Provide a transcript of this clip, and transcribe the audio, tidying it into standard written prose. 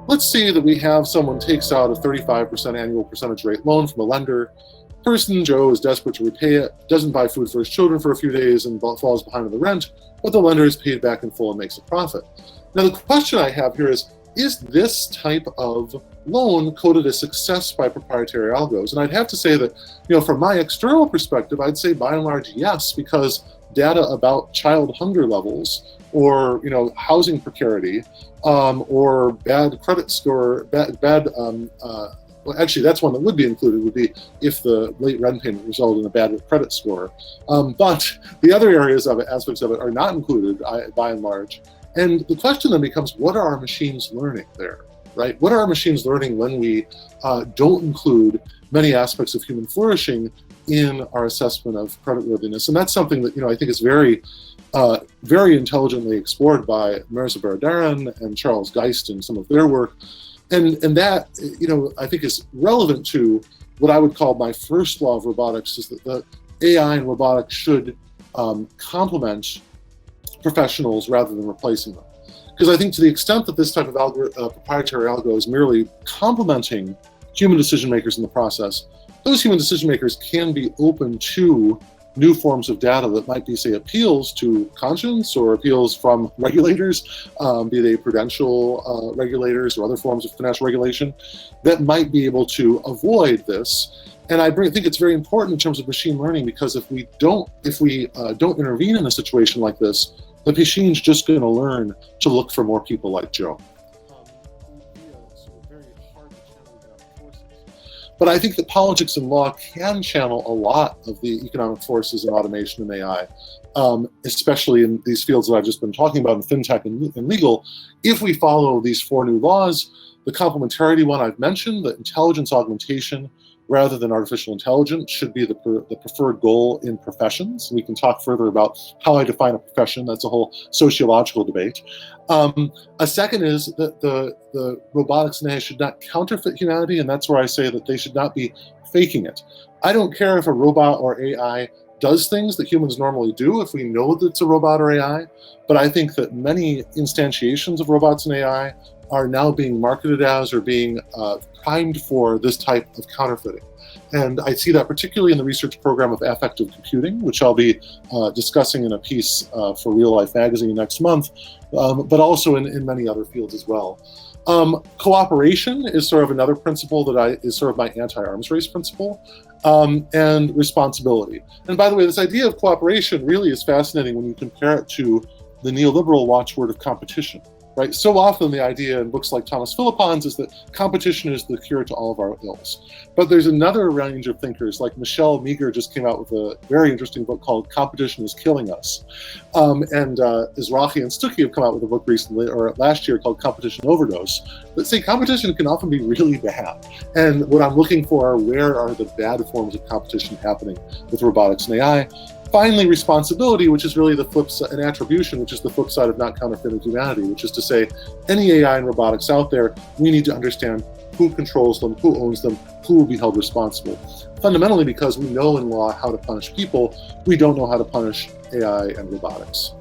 let's say that we have someone takes out a 35% annual percentage rate loan from a lender. Person Joe is desperate to repay it, doesn't buy food for his children for a few days and falls behind on the rent, but the lender is paid back in full and makes a profit. Now the question I have here is this type of loan coded a success by proprietary algos? And I'd have to say that, from my external perspective, I'd say by and large yes, because data about child hunger levels or housing precarity or bad credit score, well, actually, that's one that would be included, would be if the late rent payment resulted in a bad credit score. But the other areas of it, aspects of it, are not included by and large. And the question then becomes, what are our machines learning there, right? What are our machines learning when we don't include many aspects of human flourishing in our assessment of creditworthiness? And that's something that, I think is very, very intelligently explored by Mirza Baradaran and Charles Geist in some of their work. And that, I think is relevant to what I would call my first law of robotics, is that the AI and robotics should complement professionals rather than replacing them. Because I think to the extent that this type of proprietary algo is merely complementing human decision makers in the process, those human decision makers can be open to new forms of data that might be, say, appeals to conscience or appeals from regulators, be they prudential regulators or other forms of financial regulation, that might be able to avoid this. And I think it's very important in terms of machine learning, because if we don't intervene in a situation like this, the machine's just going to learn to look for more people like Joe. But I think that politics and law can channel a lot of the economic forces in automation and AI, especially in these fields that I've just been talking about in fintech and legal. If we follow these 4 new laws, the complementarity one I've mentioned, the intelligence augmentation rather than artificial intelligence, should be the preferred goal in professions. We can talk further about how I define a profession. That's a whole sociological debate. A second is that the robotics and AI should not counterfeit humanity, and that's where I say that they should not be faking it. I don't care if a robot or AI does things that humans normally do if we know that it's a robot or AI, but I think that many instantiations of robots and AI are now being marketed as or being primed for this type of counterfeiting. And I see that particularly in the research program of affective computing, which I'll be discussing in a piece for Real Life Magazine next month, but also in many other fields as well. Cooperation is sort of another principle that is sort of my anti-arms race principle, and responsibility. And by the way, this idea of cooperation really is fascinating when you compare it to the neoliberal watchword of competition. Right? So often the idea in books like Thomas Philippon's is that competition is the cure to all of our ills. But there's another range of thinkers, like Michelle Meager just came out with a very interesting book called Competition is Killing Us. And Izrahi and Stuckey have come out with a book recently, or last year, called Competition Overdose, that say competition can often be really bad. And what I'm looking for are, where are the bad forms of competition happening with robotics and AI? Finally, responsibility, which is really the flip side, and attribution, which is the flip side of not counterfeiting humanity, which is to say, any AI and robotics out there, we need to understand who controls them, who owns them, who will be held responsible. Fundamentally, because we know in law how to punish people, we don't know how to punish AI and robotics.